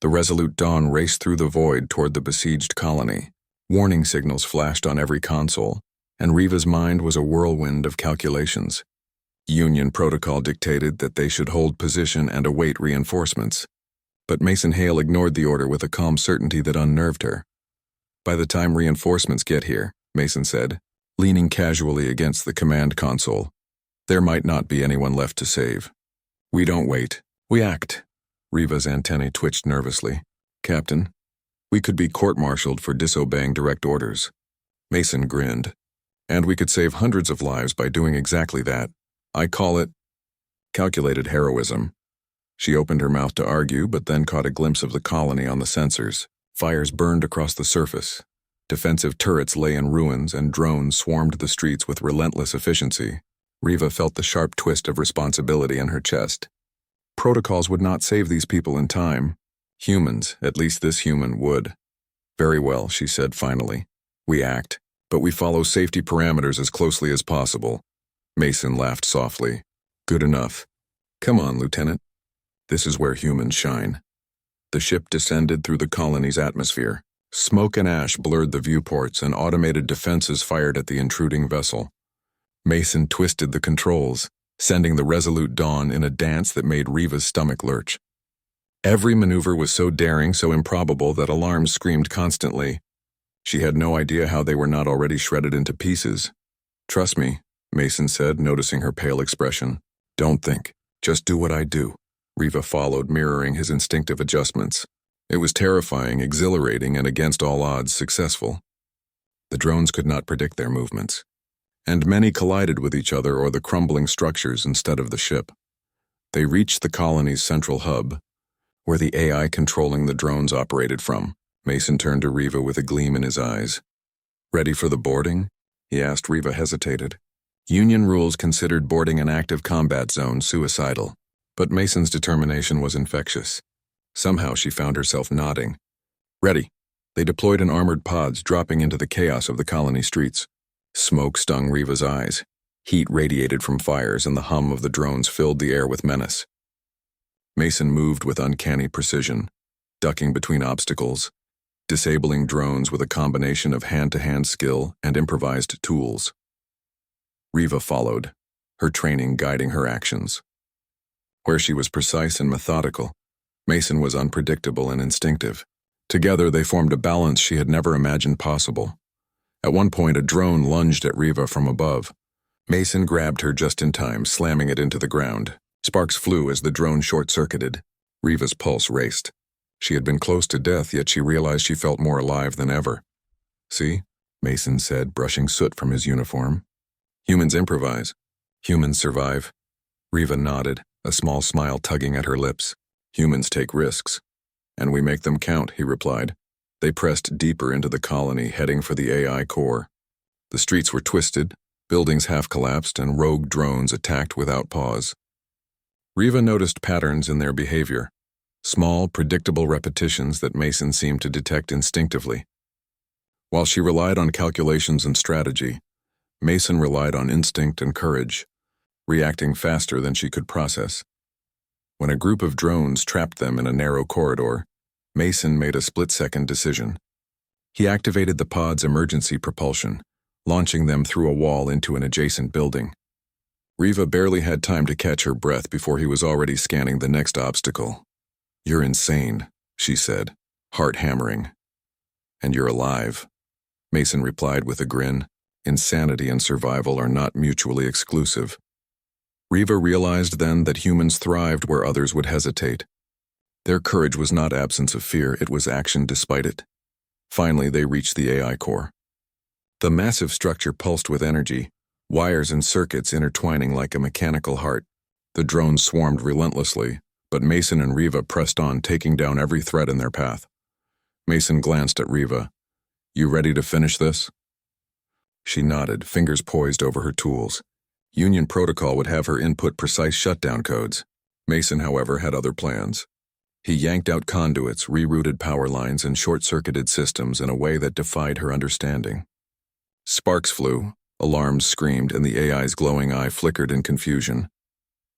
The resolute Dawn raced through the void toward the besieged colony. Warning signals flashed on every console, and Riva's mind was a whirlwind of calculations. Union protocol dictated that they should hold position and await reinforcements. But Mason Hale ignored the order with a calm certainty that unnerved her. "By the time reinforcements get here," Mason said, leaning casually against the command console, "there might not be anyone left to save. We don't wait, we act." Riva's antennae twitched nervously. "Captain, we could be court-martialed for disobeying direct orders." Mason grinned. "And we could save hundreds of lives by doing exactly that. I call it calculated heroism." She opened her mouth to argue, but then caught a glimpse of the colony on the sensors. Fires burned across the surface. Defensive turrets lay in ruins, and drones swarmed the streets with relentless efficiency. Riva felt the sharp twist of responsibility in her chest. Protocols would not save these people in time. Humans, at least this human, would. "Very well," she said finally. "We act, but we follow safety parameters as closely as possible." Mason laughed softly. "Good enough. Come on, Lieutenant. This is where humans shine." The ship descended through the colony's atmosphere. Smoke and ash blurred the viewports, and automated defenses fired at the intruding vessel. Mason twisted the controls, sending the resolute Dawn in a dance that made Riva's stomach lurch. Every maneuver was so daring, so improbable, that alarms screamed constantly. She had no idea how they were not already shredded into pieces. "Trust me," Mason said, noticing her pale expression. "Don't think. Just do what I do." Riva followed, mirroring his instinctive adjustments. It was terrifying, exhilarating, and against all odds, successful. The drones could not predict their movements, and many collided with each other or the crumbling structures instead of the ship. They reached the colony's central hub, where the AI controlling the drones operated from. Mason turned to Riva with a gleam in his eyes. "Ready for the boarding?" he asked. Riva hesitated. Union rules considered boarding an active combat zone suicidal, but Mason's determination was infectious. Somehow she found herself nodding. "Ready." They deployed in armored pods, dropping into the chaos of the colony streets. Smoke stung Riva's eyes. Heat radiated from fires, and the hum of the drones filled the air with menace. Mason moved with uncanny precision, ducking between obstacles, disabling drones with a combination of hand-to-hand skill and improvised tools. Riva followed, her training guiding her actions. Where she was precise and methodical, Mason was unpredictable and instinctive. Together they formed a balance she had never imagined possible. At one point, a drone lunged at Riva from above. Mason grabbed her just in time, slamming it into the ground. Sparks flew as the drone short-circuited. Riva's pulse raced. She had been close to death, yet she realized she felt more alive than ever. "See?" Mason said, brushing soot from his uniform. "Humans improvise. Humans survive." Riva nodded, a small smile tugging at her lips. "Humans take risks. And we make them count," he replied. They pressed deeper into the colony, heading for the AI core. The streets were twisted, buildings half-collapsed, and rogue drones attacked without pause. Riva noticed patterns in their behavior, small, predictable repetitions that Mason seemed to detect instinctively. While she relied on calculations and strategy, Mason relied on instinct and courage, reacting faster than she could process. When a group of drones trapped them in a narrow corridor, Mason made a split-second decision. He activated the pod's emergency propulsion, launching them through a wall into an adjacent building. Riva barely had time to catch her breath before he was already scanning the next obstacle. "You're insane," she said, heart hammering. "And you're alive," Mason replied with a grin. Insanity and survival are not mutually exclusive. Riva realized then that humans thrived where others would hesitate. Their courage was not absence of fear, it was action despite it. Finally, they reached the AI core. The massive structure pulsed with energy, wires and circuits intertwining like a mechanical heart. The drones swarmed relentlessly, but Mason and Riva pressed on, taking down every threat in their path. Mason glanced at Riva. "You ready to finish this?" She nodded, fingers poised over her tools. Union protocol would have her input precise shutdown codes. Mason, however, had other plans. He yanked out conduits, rerouted power lines, and short-circuited systems in a way that defied her understanding. Sparks flew, alarms screamed, and the AI's glowing eye flickered in confusion.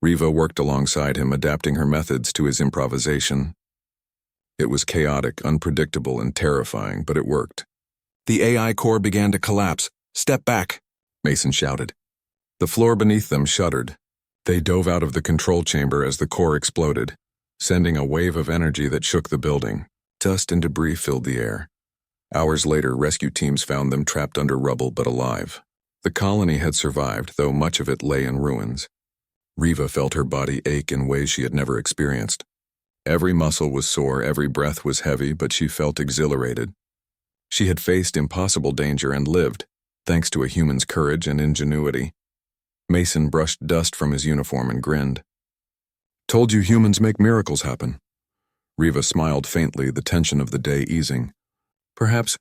Riva worked alongside him, adapting her methods to his improvisation. It was chaotic, unpredictable, and terrifying, but it worked. The AI core began to collapse. "Step back," Mason shouted. The floor beneath them shuddered. They dove out of the control chamber as the core exploded, sending a wave of energy that shook the building. Dust and debris filled the air. Hours later, rescue teams found them trapped under rubble but alive. The colony had survived, though much of it lay in ruins. Riva felt her body ache in ways she had never experienced. Every muscle was sore, every breath was heavy, but she felt exhilarated. She had faced impossible danger and lived, thanks to a human's courage and ingenuity. Mason brushed dust from his uniform and grinned. "Told you humans make miracles happen." Riva smiled faintly, the tension of the day easing. "Perhaps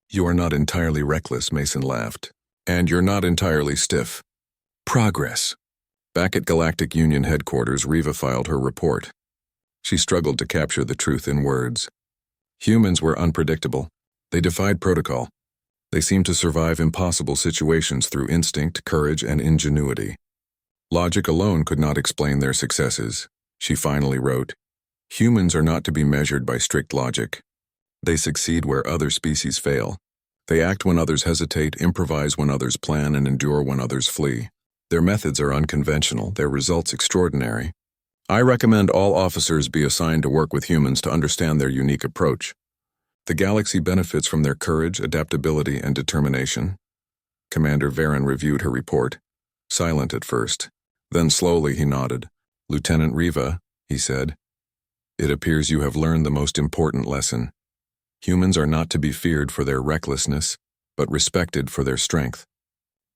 you are not entirely reckless," Mason laughed. "And you're not entirely stiff." Progress. Back at Galactic Union headquarters, Riva filed her report. She struggled to capture the truth in words. Humans were unpredictable. They defied protocol. They seemed to survive impossible situations through instinct, courage, and ingenuity. Logic alone could not explain their successes. She finally wrote, "Humans are not to be measured by strict logic. They succeed where other species fail. They act when others hesitate, improvise when others plan, and endure when others flee. Their methods are unconventional, their results extraordinary. I recommend all officers be assigned to work with humans to understand their unique approach. The galaxy benefits from their courage, adaptability, and determination." Commander Varen reviewed her report, silent at first. Then slowly he nodded. "Lieutenant Riva," he said, "it appears you have learned the most important lesson. Humans are not to be feared for their recklessness, but respected for their strength.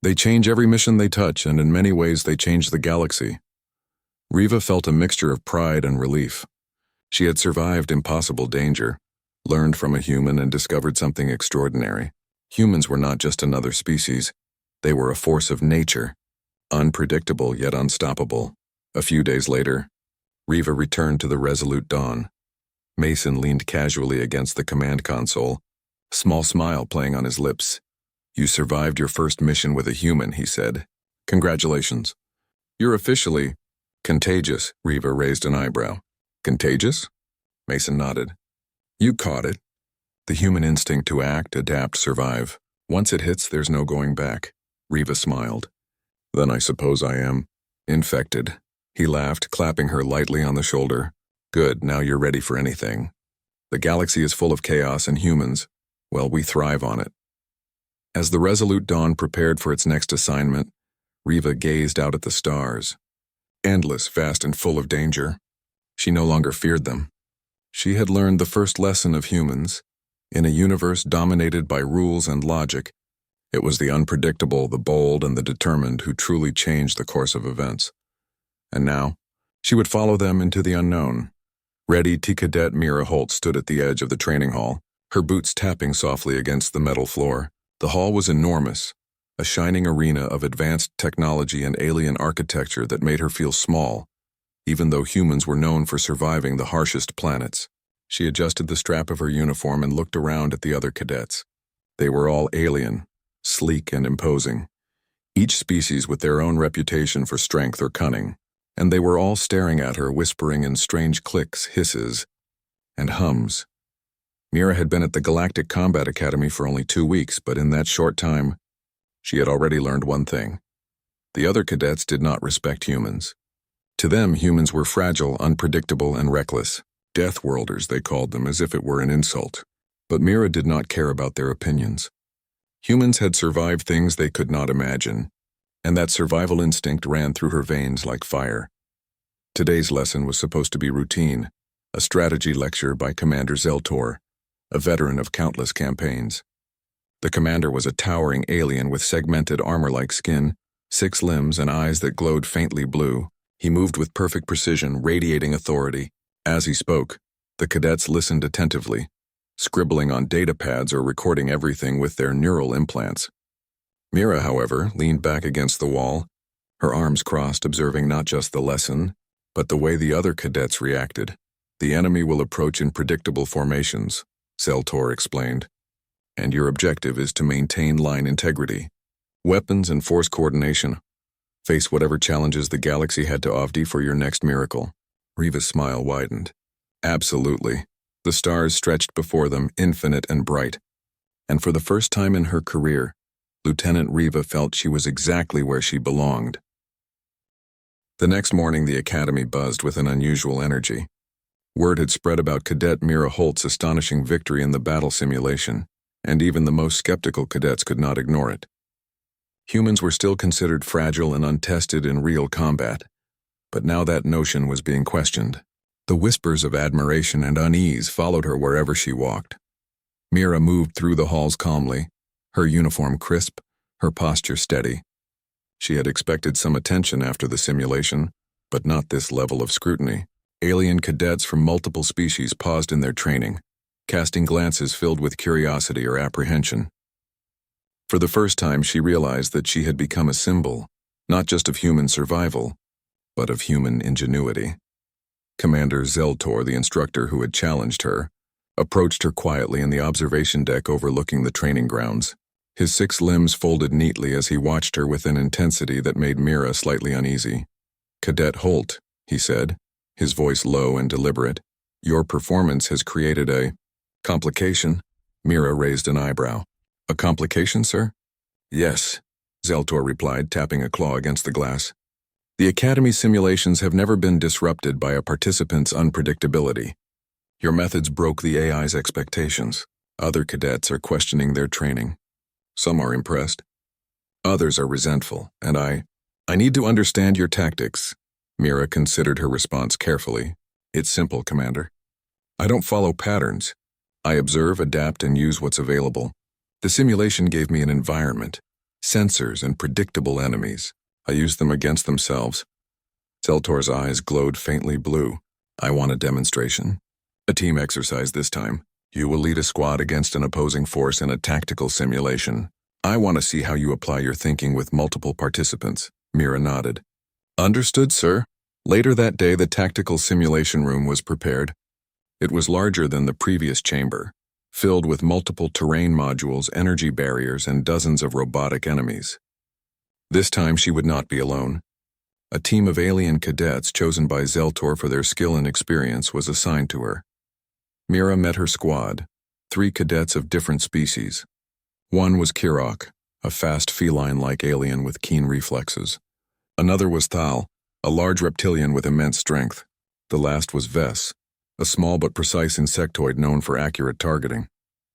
They change every mission they touch, and in many ways they change the galaxy." Riva felt a mixture of pride and relief. She had survived impossible danger, learned from a human, and discovered something extraordinary. Humans were not just another species. They were a force of nature, unpredictable yet unstoppable. A few days later, Riva returned to the Resolute Dawn. Mason leaned casually against the command console, a small smile playing on his lips. "You survived your first mission with a human," he said. "Congratulations. You're officially contagious." Riva raised an eyebrow. "Contagious?" Mason nodded. "You caught it. The human instinct to act, adapt, survive. Once it hits, there's no going back." Riva smiled. "Then I suppose I am infected." He laughed, clapping her lightly on the shoulder. "Good, now you're ready for anything. The galaxy is full of chaos, and humans, well, we thrive on it." As the Resolute Dawn prepared for its next assignment, Riva gazed out at the stars. Endless, vast, and full of danger. She no longer feared them. She had learned the first lesson of humans. In a universe dominated by rules and logic, it was the unpredictable, the bold, and the determined who truly changed the course of events. And now, she would follow them into the unknown. Ready, Cadet Mira Holt stood at the edge of the training hall, her boots tapping softly against the metal floor. The hall was enormous, a shining arena of advanced technology and alien architecture that made her feel small, even though humans were known for surviving the harshest planets. She adjusted the strap of her uniform and looked around at the other cadets. They were all alien, sleek and imposing, each species with their own reputation for strength or cunning, and they were all staring at her, whispering in strange clicks, hisses, and hums. Mira had been at the Galactic Combat Academy for only 2 weeks, but in that short time, she had already learned one thing. The other cadets did not respect humans. To them, humans were fragile, unpredictable, and reckless. Death worlders, they called them, as if it were an insult. But Mira did not care about their opinions. Humans had survived things they could not imagine, and that survival instinct ran through her veins like fire. Today's lesson was supposed to be routine, a strategy lecture by Commander Zeltor, a veteran of countless campaigns. The commander was a towering alien with segmented armor-like skin, 6 limbs, and eyes that glowed faintly blue. He moved with perfect precision, radiating authority. As he spoke, the cadets listened attentively, scribbling on data pads or recording everything with their neural implants. Mira, however, leaned back against the wall, her arms crossed, observing not just the lesson, but the way the other cadets reacted. "The enemy will approach in predictable formations," Zeltor explained, "and your objective is to maintain line integrity, weapons and force coordination. Face whatever challenges the galaxy had to offer for your next miracle." Riva's smile widened. "Absolutely. The stars stretched before them, infinite and bright. And for the first time in her career, Lieutenant Riva felt she was exactly where she belonged. The next morning, the academy buzzed with an unusual energy. Word had spread about Cadet Mira Holt's astonishing victory in the battle simulation, and even the most skeptical cadets could not ignore it. Humans were still considered fragile and untested in real combat, but now that notion was being questioned. The whispers of admiration and unease followed her wherever she walked. Mira moved through the halls calmly, her uniform crisp, her posture steady. She had expected some attention after the simulation, but not this level of scrutiny. Alien cadets from multiple species paused in their training, casting glances filled with curiosity or apprehension. For the first time, she realized that she had become a symbol, not just of human survival, but of human ingenuity. Commander Zeltor, the instructor who had challenged her, approached her quietly in the observation deck overlooking the training grounds. His 6 limbs folded neatly as he watched her with an intensity that made Mira slightly uneasy. "Cadet Holt," he said, his voice low and deliberate, "your performance has created a complication." Mira raised an eyebrow. "A complication, sir?" "Yes," Zeltor replied, tapping a claw against the glass. "The Academy simulations have never been disrupted by a participant's unpredictability. Your methods broke the AI's expectations. Other cadets are questioning their training. Some are impressed. Others are resentful, and I need to understand your tactics." Mira considered her response carefully. "It's simple, Commander. I don't follow patterns. I observe, adapt, and use what's available. The simulation gave me an environment, sensors, and predictable enemies. I use them against themselves." Zeltor's eyes glowed faintly blue. "I want a demonstration. A team exercise this time. You will lead a squad against an opposing force in a tactical simulation. I want to see how you apply your thinking with multiple participants." Mira nodded. "Understood, sir." Later that day, the tactical simulation room was prepared. It was larger than the previous chamber, filled with multiple terrain modules, energy barriers, and dozens of robotic enemies. This time she would not be alone. A team of alien cadets chosen by Zeltor for their skill and experience was assigned to her. Mira met her squad, 3 cadets of different species. One was Kirok, a fast feline-like alien with keen reflexes. Another was Thal, a large reptilian with immense strength. The last was Vess, a small but precise insectoid known for accurate targeting.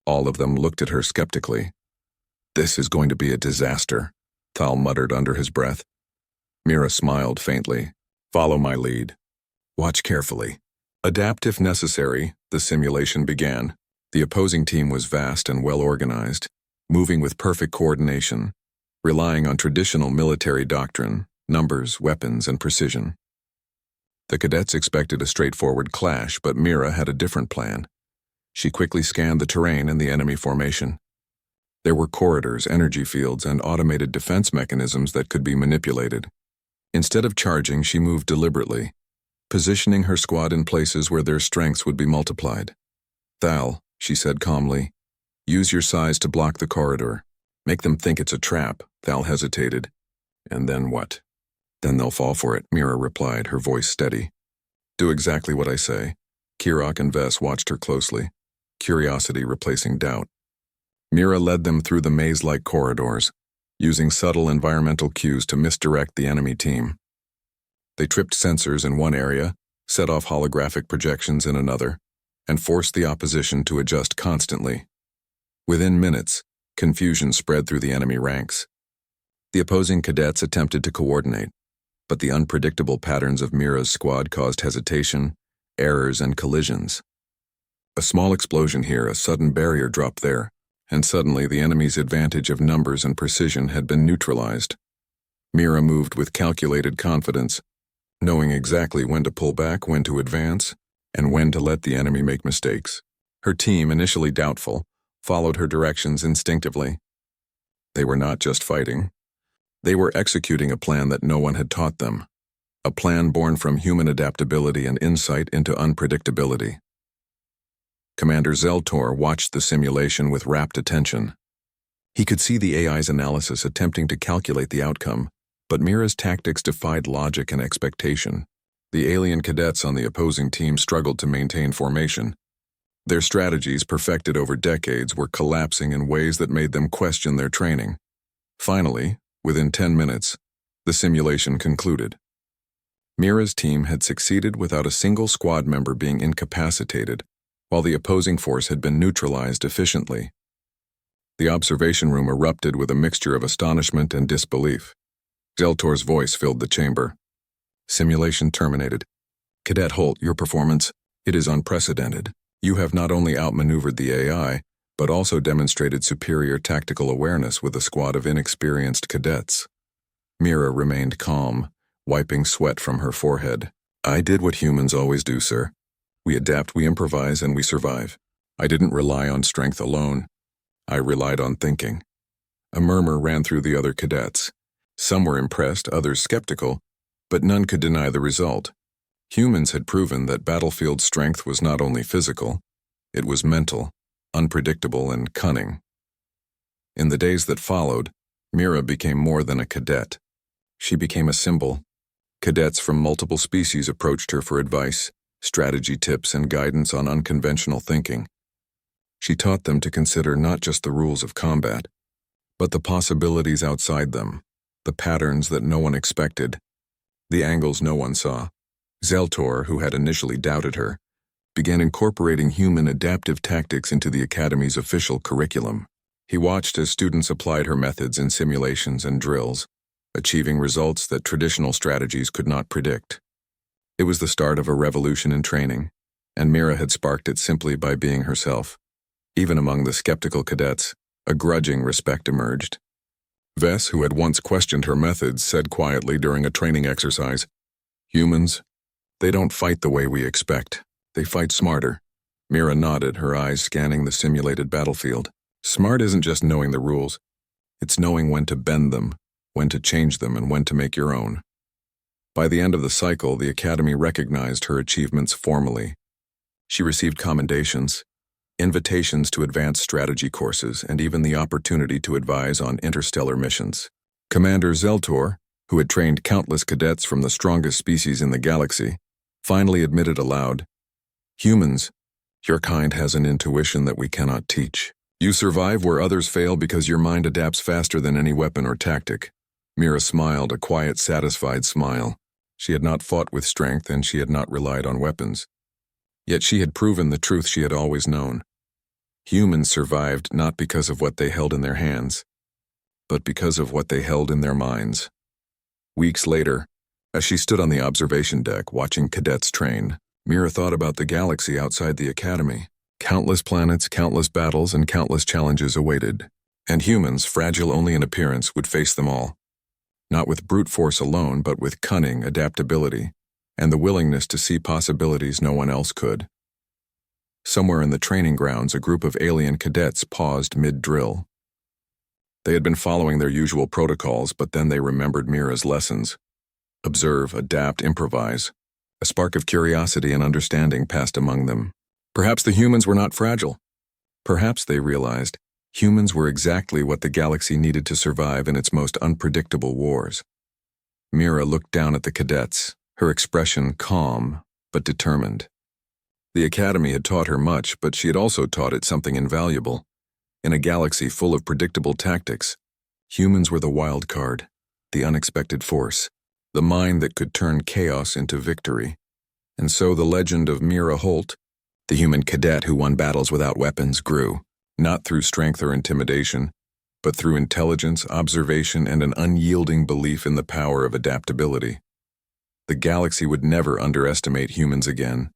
All of them looked at her skeptically. "This is going to be a disaster," Thal muttered under his breath. Mira smiled faintly. "Follow my lead. Watch carefully. Adapt if necessary." The simulation began. The opposing team was vast and well-organized, moving with perfect coordination, relying on traditional military doctrine, numbers, weapons, and precision. The cadets expected a straightforward clash, but Mira had a different plan. She quickly scanned the terrain and the enemy formation. There were corridors, energy fields, and automated defense mechanisms that could be manipulated. Instead of charging, she moved deliberately, positioning her squad in places where their strengths would be multiplied. "Thal," she said calmly, "use your size to block the corridor. Make them think it's a trap." Thal hesitated. "And then what?" "Then they'll fall for it," Mira replied, her voice steady. "Do exactly what I say." Kirok and Vess watched her closely, curiosity replacing doubt. Mira led them through the maze-like corridors, using subtle environmental cues to misdirect the enemy team. They tripped sensors in one area, set off holographic projections in another, and forced the opposition to adjust constantly. Within minutes, confusion spread through the enemy ranks. The opposing cadets attempted to coordinate, but the unpredictable patterns of Mira's squad caused hesitation, errors, and collisions. A small explosion here, a sudden barrier drop there, and suddenly the enemy's advantage of numbers and precision had been neutralized. Mira moved with calculated confidence, knowing exactly when to pull back, when to advance, and when to let the enemy make mistakes. Her team, initially doubtful, followed her directions instinctively. They were not just fighting. They were executing a plan that no one had taught them, a plan born from human adaptability and insight into unpredictability. Commander Zeltor watched the simulation with rapt attention. He could see the AI's analysis attempting to calculate the outcome, but Mira's tactics defied logic and expectation. The alien cadets on the opposing team struggled to maintain formation. Their strategies, perfected over decades, were collapsing in ways that made them question their training. Finally, within 10 minutes, the simulation concluded. Mira's team had succeeded without a single squad member being incapacitated, while the opposing force had been neutralized efficiently. The observation room erupted with a mixture of astonishment and disbelief. Zeltor's voice filled the chamber. Simulation terminated. Cadet Holt, your performance, it is unprecedented. You have not only outmaneuvered the AI, but also demonstrated superior tactical awareness with a squad of inexperienced cadets. Mira remained calm, wiping sweat from her forehead. I did what humans always do, sir. We adapt, we improvise, and we survive. I didn't rely on strength alone. I relied on thinking. A murmur ran through the other cadets. Some were impressed, others skeptical, but none could deny the result. Humans had proven that battlefield strength was not only physical, it was mental, unpredictable, and cunning. In the days that followed, Mira became more than a cadet. She became a symbol. Cadets from multiple species approached her for advice, strategy tips, and guidance on unconventional thinking. She taught them to consider not just the rules of combat, but the possibilities outside them, the patterns that no one expected, the angles no one saw. Zeltor, who had initially doubted her, began incorporating human adaptive tactics into the Academy's official curriculum. He watched as students applied her methods in simulations and drills, achieving results that traditional strategies could not predict. It was the start of a revolution in training, and Mira had sparked it simply by being herself. Even among the skeptical cadets, a grudging respect emerged. Vess, who had once questioned her methods, said quietly during a training exercise, "Humans, they don't fight the way we expect. They fight smarter." Mira nodded, her eyes scanning the simulated battlefield. Smart isn't just knowing the rules. It's knowing when to bend them, when to change them, and when to make your own. By the end of the cycle, the Academy recognized her achievements formally. She received commendations, invitations to advanced strategy courses, and even the opportunity to advise on interstellar missions. Commander Zeltor, who had trained countless cadets from the strongest species in the galaxy, finally admitted aloud, "Humans, your kind has an intuition that we cannot teach. You survive where others fail because your mind adapts faster than any weapon or tactic." Mira smiled, a quiet, satisfied smile. She had not fought with strength, and she had not relied on weapons. Yet she had proven the truth she had always known. Humans survived not because of what they held in their hands, but because of what they held in their minds. Weeks later, as she stood on the observation deck watching cadets train, Mira thought about the galaxy outside the Academy. Countless planets, countless battles, and countless challenges awaited. And humans, fragile only in appearance, would face them all. Not with brute force alone, but with cunning, adaptability, and the willingness to see possibilities no one else could. Somewhere in the training grounds, a group of alien cadets paused mid-drill. They had been following their usual protocols, but then they remembered Mira's lessons. Observe, adapt, improvise. A spark of curiosity and understanding passed among them. Perhaps the humans were not fragile. Perhaps, they realized, humans were exactly what the galaxy needed to survive in its most unpredictable wars. Mira looked down at the cadets, her expression calm but determined. The Academy had taught her much, but she had also taught it something invaluable. In a galaxy full of predictable tactics, humans were the wild card, the unexpected force, the mind that could turn chaos into victory. And so the legend of Mira Holt, the human cadet who won battles without weapons, grew, not through strength or intimidation, but through intelligence, observation, and an unyielding belief in the power of adaptability. The galaxy would never underestimate humans again.